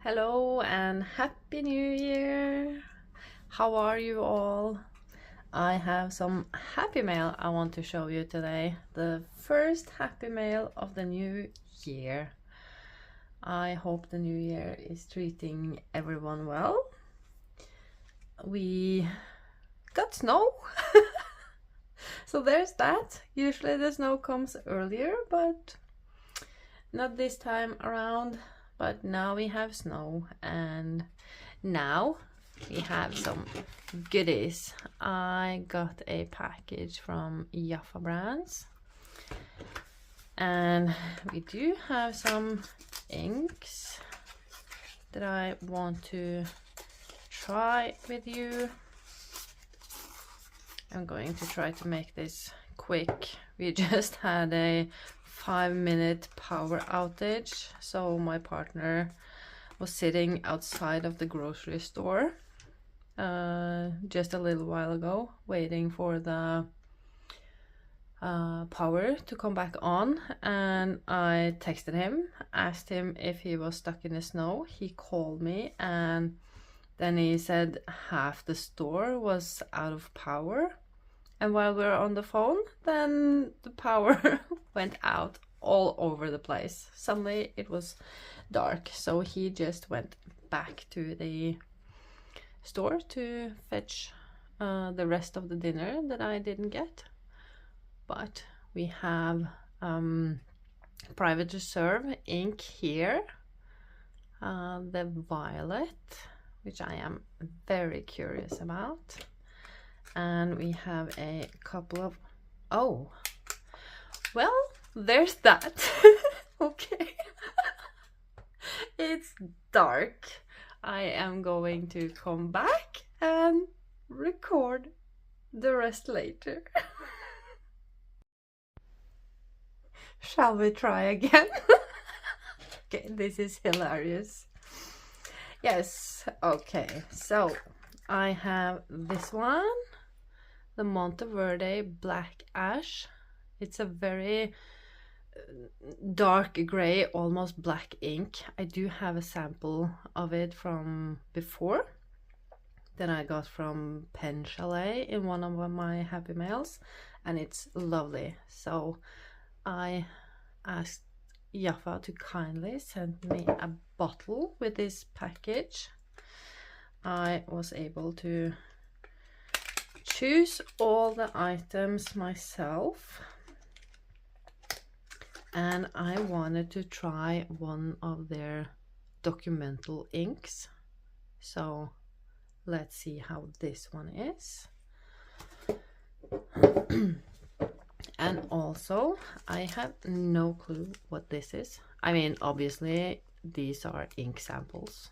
Hello and Happy New Year! How are you all? I have some happy mail I want to show you today. The first happy mail of the new year. I hope the new year is treating everyone well. We got snow. So there's that. Usually the snow comes earlier, but not this time around. But now we have snow, and now we have some goodies. I got a package from Yafa Brands, and we do have some inks that I want to try with you. I'm going to try to make this quick. We just had a 5-minute power outage, so my partner was sitting outside of the grocery store just a little while ago, waiting for the power to come back on, and I texted him, asked him if he was stuck in the snow. He called me, and then he said half the store was out of power. And while we were on the phone, then the power went out all over the place. Suddenly it was dark, so he just went back to the store to fetch the rest of the dinner that I didn't get. But we have private reserve ink here, the violet, which I am very curious about. And we have a couple of, oh, well, there's that. Okay. It's dark. I am going to come back and record the rest later. Shall we try again? Okay, this is hilarious. Yes, okay, so I have this one. The Monteverde Black Ash. It's a very dark gray, almost black ink. I do have a sample of it from before that I got from Pen Chalet in one of my happy mails, and it's lovely. So I asked Yafa to kindly send me a bottle with this package. I was able to choose all the items myself, and I wanted to try one of their documental inks, so let's see how this one is. And also I have no clue what this is. I mean, obviously these are ink samples.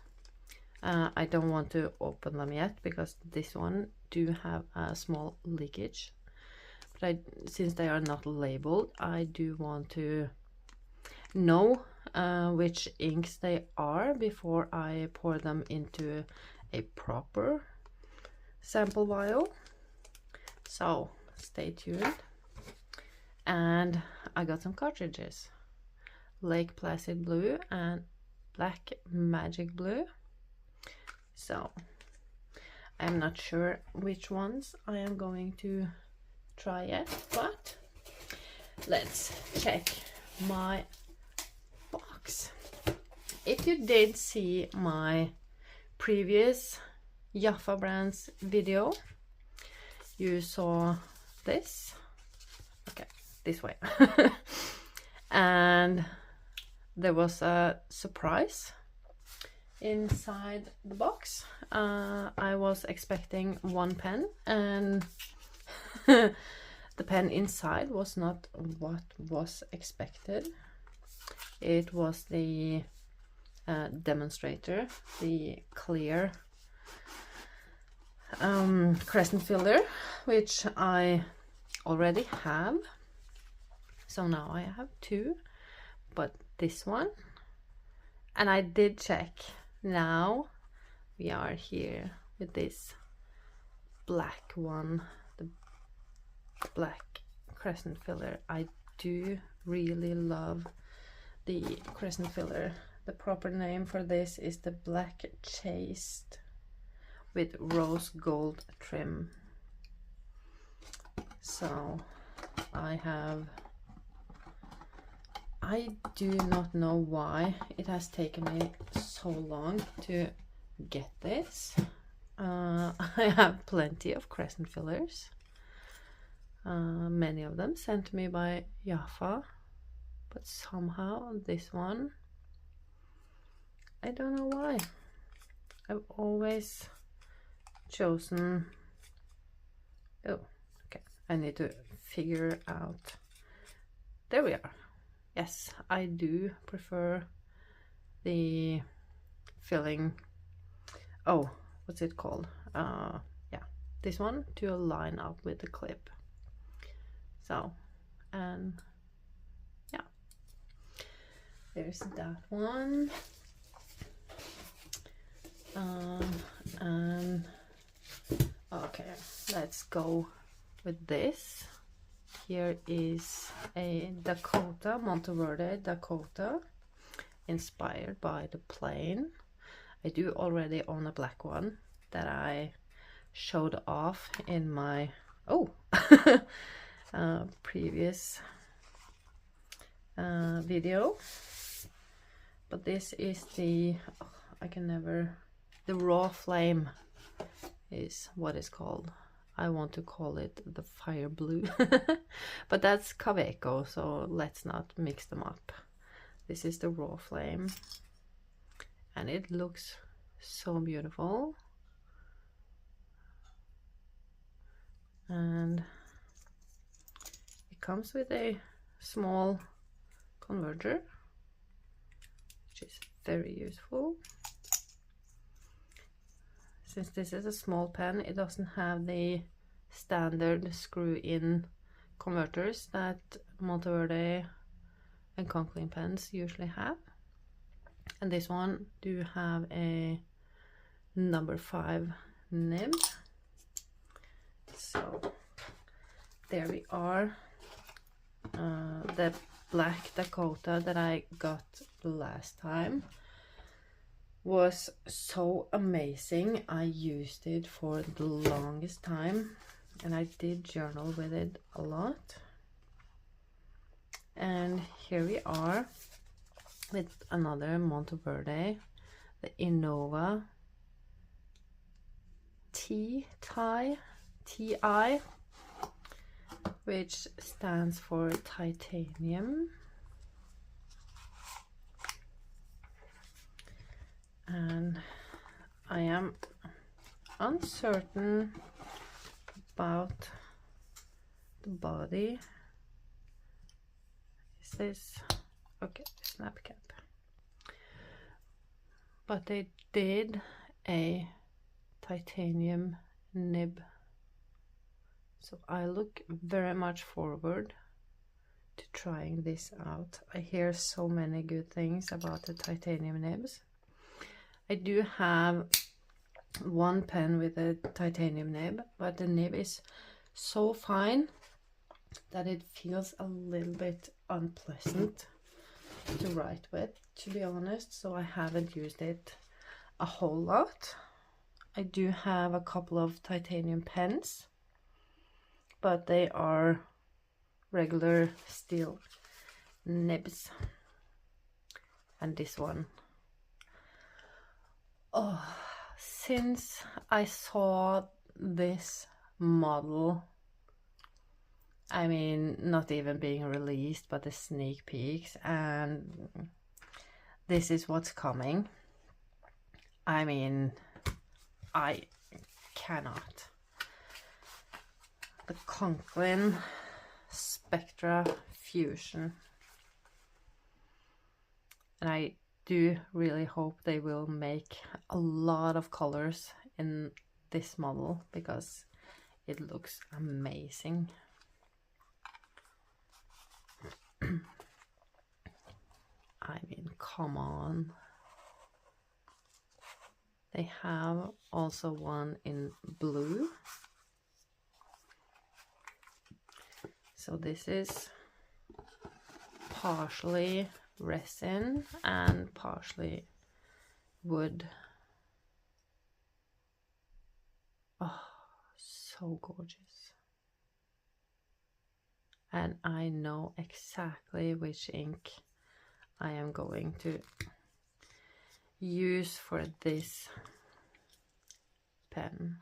I don't want to open them yet because this one do have a small leakage, but since they are not labeled, I do want to know which inks they are before I pour them into a proper sample vial. So stay tuned. And I got some cartridges, Lake Placid Blue and Black Magic Blue. So I'm not sure which ones I am going to try yet, but let's check my box. If you did see my previous Yafa Brands video, you saw this. Okay, this way. And there was a surprise inside the box. I was expecting one pen, and the pen inside was not what was expected. It was the demonstrator, the clear Crescent Filler, which I already have. So now I have two, but this one, and I did check. Now we are here with this black one, the Black Crescent Filler. I do really love the Crescent Filler the proper name for this is the Black Chased with rose gold trim. So I do not know why it has taken me so long to get this. I have plenty of crescent fillers, many of them sent to me by Yafa, but somehow this one, I don't know why. I've always chosen, oh, okay, I need to figure out, there we are. Yes, I do prefer the filling, oh, what's it called? Yeah, this one to line up with the clip. So, and yeah, there's that one. And okay, let's go with this. Here is a Dakota, Monteverde Dakota, inspired by the plane. I do already own a black one that I showed off in my previous video, but this is the the raw flame is what it's called. I want to call it the fire blue, but that's Kaweco, so let's not mix them up. This is the raw flame, and it looks so beautiful. And it comes with a small converter, which is very useful. Since this is a small pen, it doesn't have the standard screw-in converters that Monteverde and Conklin pens usually have. And this one do have a number 5 nib. So there we are. The black Dakota that I got last time was so amazing. I used it for the longest time, and I did journal with it a lot. And here we are with another Monteverde, the Innova Ti, which stands for titanium. And I am uncertain about the body. Is this okay? Snap cap. But they did a titanium nib, so I look very much forward to trying this out. I hear so many good things about the titanium nibs. I do have one pen with a titanium nib, but the nib is so fine that it feels a little bit unpleasant to write with, to be honest, so I haven't used it a whole lot. I do have a couple of titanium pens, but they are regular steel nibs. And this one, oh, since I saw this model, I mean, not even being released, but the sneak peeks, and this is what's coming. I mean, I cannot. The Conklin Spectra Fusion. And I do really hope they will make a lot of colors in this model, because it looks amazing. I mean, come on. They have also one in blue. So this is partially resin and partially wood. Oh, so gorgeous. And I know exactly which ink I am going to use for this pen.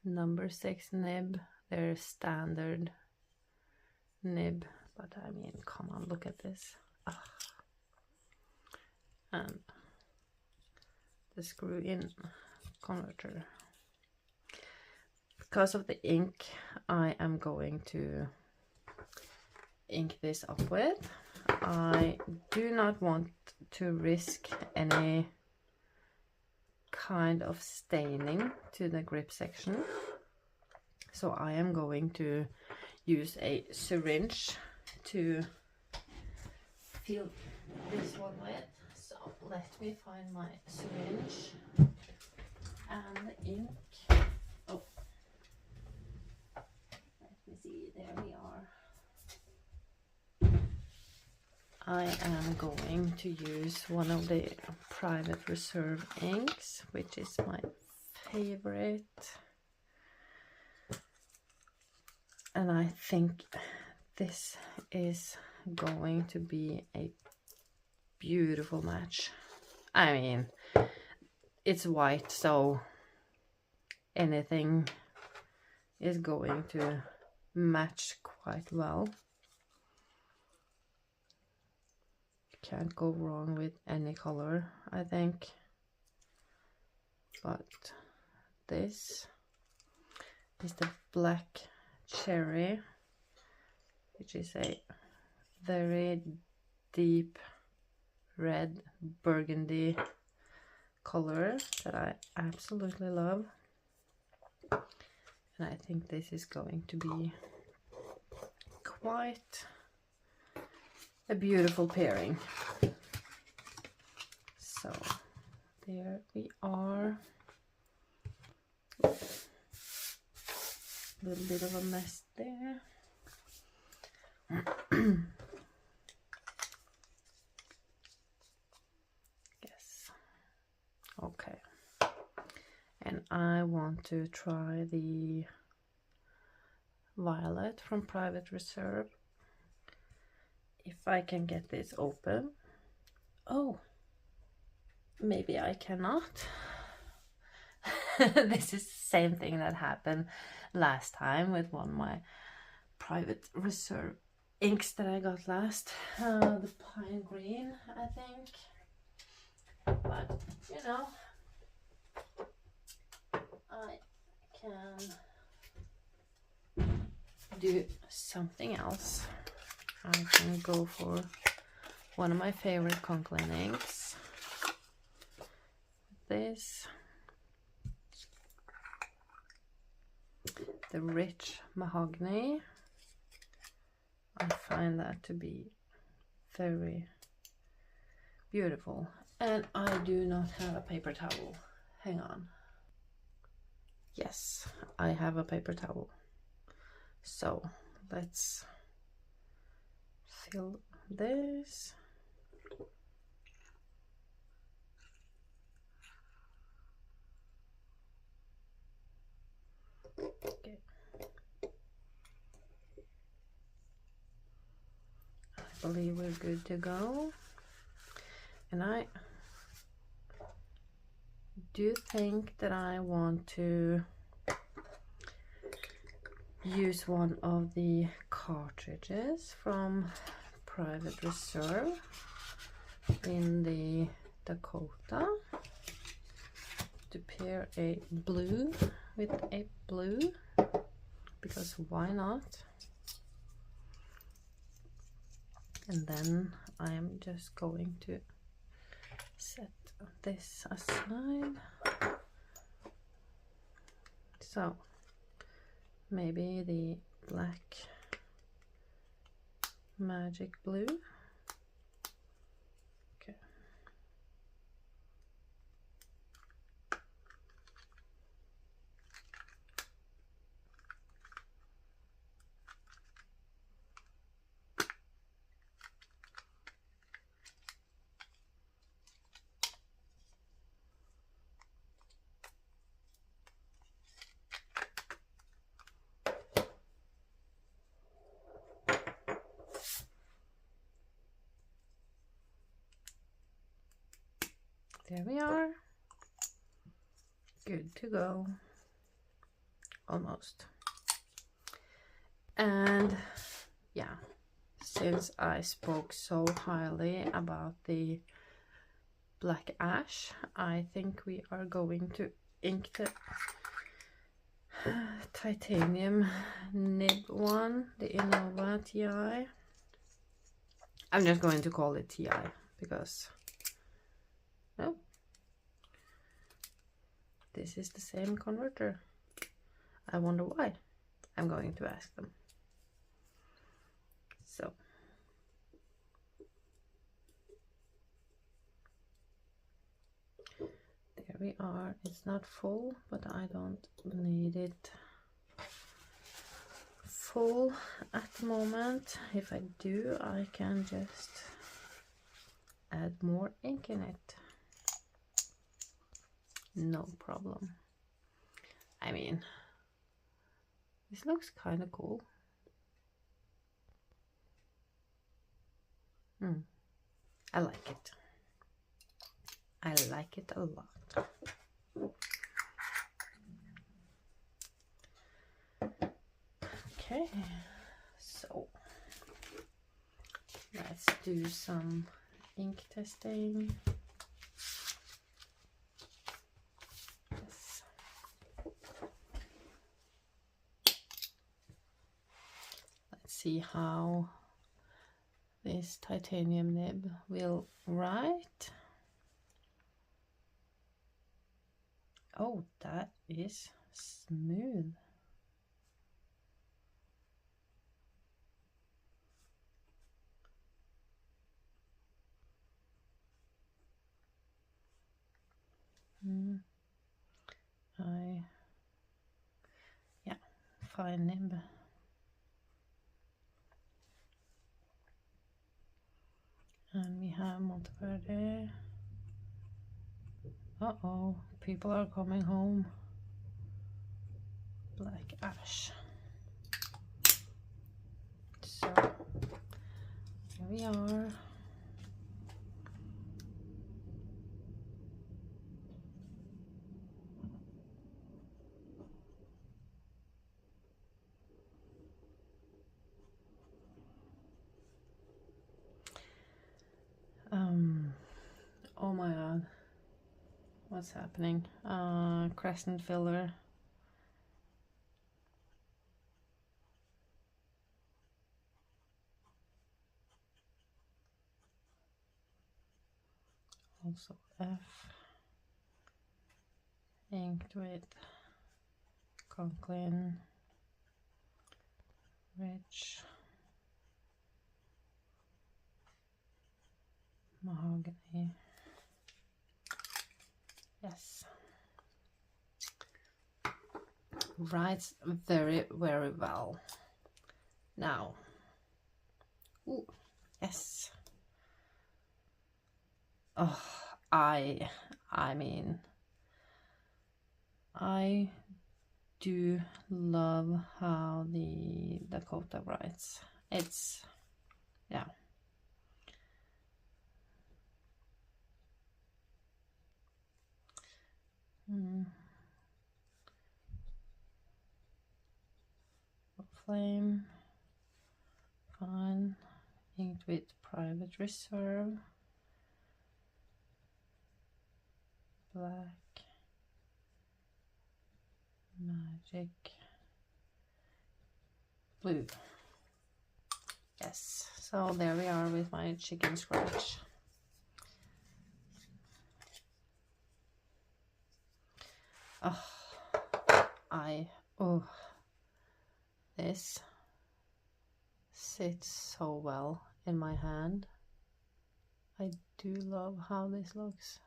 Number 6 nib, their standard nib, but I mean, come on, look at this. Oh. And the screw-in converter. Because of the ink I am going to ink this up with, I do not want to risk any kind of staining to the grip section, so I am going to use a syringe to fill this one with. So let me find my syringe and the ink. Oh, let me see, there we are. I am going to use one of the Private Reserve inks, which is my favorite. And I think this is going to be a beautiful match. I mean, it's white, so anything is going to match quite well. Can't go wrong with any color, I think. But this is the Black Cherry, which is a very deep red burgundy color that I absolutely love. And I think this is going to be quite a beautiful pairing. So there we are. Oops. A little bit of a mess there. Yes. Okay. And I want to try the violet from Private Reserve. If I can get this open. Oh, maybe I cannot. This is the same thing that happened last time with one of my Private Reserve inks that I got last. The pine green, I think. But, you know, I can do something else. I can go for one of my favorite Conklin inks. This, the rich mahogany. I find that to be very beautiful. And I do not have a paper towel. Hang on. Yes, I have a paper towel. So let's fill this. Okay. I believe we're good to go. And I do think that I want to use one of the cartridges from Private Reserve in the Dakota to pair a blue with a blue, because why not? And then I am just going to set this aside. So maybe the black magic blue. Okay. There we are. Good to go. Almost. And yeah, since I spoke so highly about the black ash, I think we are going to ink the titanium nib one, the Innova Ti. I'm just going to call it Ti because no, this is the same converter. I wonder why. I'm going to ask them. So there we are. It's not full, but I don't need it full at the moment. If I do, I can just add more ink in it. No problem. I mean, this looks kind of cool. I like it. I like it a lot. Okay, so let's do some ink testing. Yes. Let's see how this titanium nib will write. Oh, that is smooth. Yeah, fine nib. And we have Monteverde. Uh-oh, people are coming home. Black ash. So, here we are. Oh my god. What's happening? Crescent Filler. Also F. Inked with Conklin. Rich. Mahogany. Yes. Writes very, very well. Now. Ooh, yes. Oh, I mean, I do love how the Dakota writes. It's, yeah. Flame, fine, inked with Private Reserve, black, magic, blue. Yes, so there we are with my chicken scratch. Oh, this sits so well in my hand. I do love how this looks.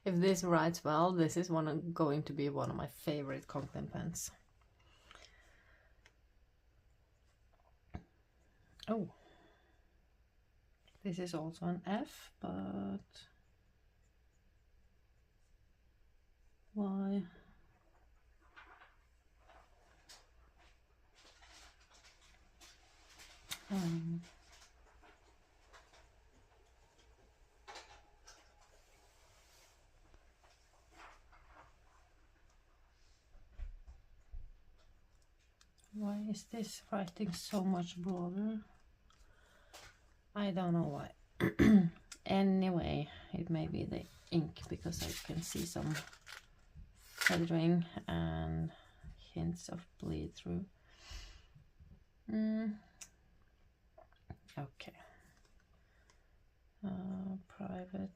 If this writes well, this is going to be one of my favorite Conklin pens. Oh, this is also an F, but why? Why is this writing so much broader? I don't know why. Anyway, it may be the ink, because I can see some feathering and hints of bleed through. Okay. Private,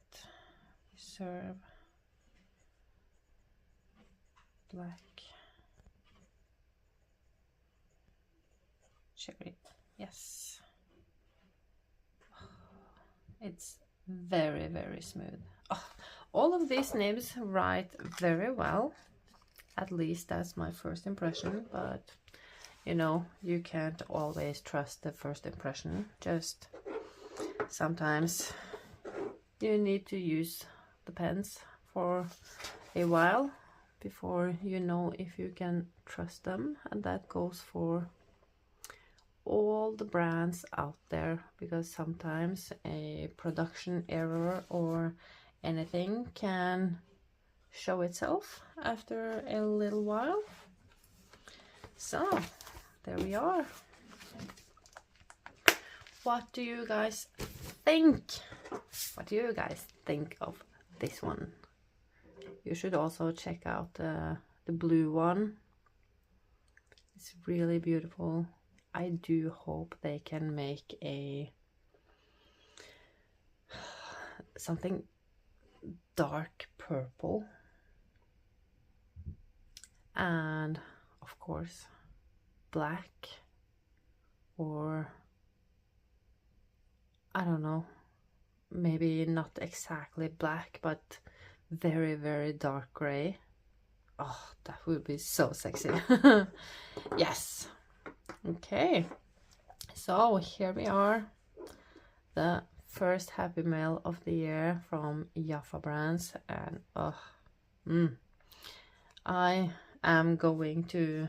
reserve, black, cherry. Yes. It's very, very smooth. Oh, all of these nibs write very well. At least that's my first impression, but you know, you can't always trust the first impression. Just sometimes you need to use the pens for a while before you know if you can trust them, and that goes for all the brands out there, because sometimes a production error or anything can show itself after a little while. So there we are. What do you guys think? What do you guys think of this one? You should also check out the blue one. It's really beautiful. I do hope they can make something dark purple, and of course black, or I don't know, maybe not exactly black, but very, very dark gray. Oh, that would be so sexy. Yes. Okay, so here we are, the first Happy Mail of the year from Yafa Brands, and I am going to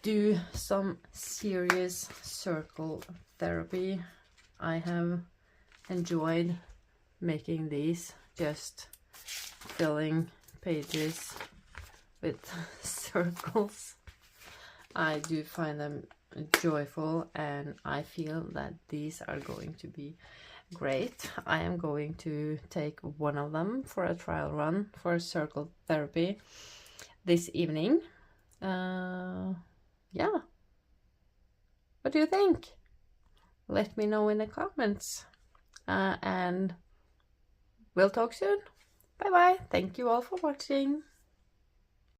do some serious circle therapy. I have enjoyed making these, just filling pages with circles. I do find them joyful, and I feel that these are going to be great. I am going to take one of them for a trial run for circle therapy this evening. Yeah. What do you think? Let me know in the comments. And we'll talk soon. Bye bye. Thank you all for watching.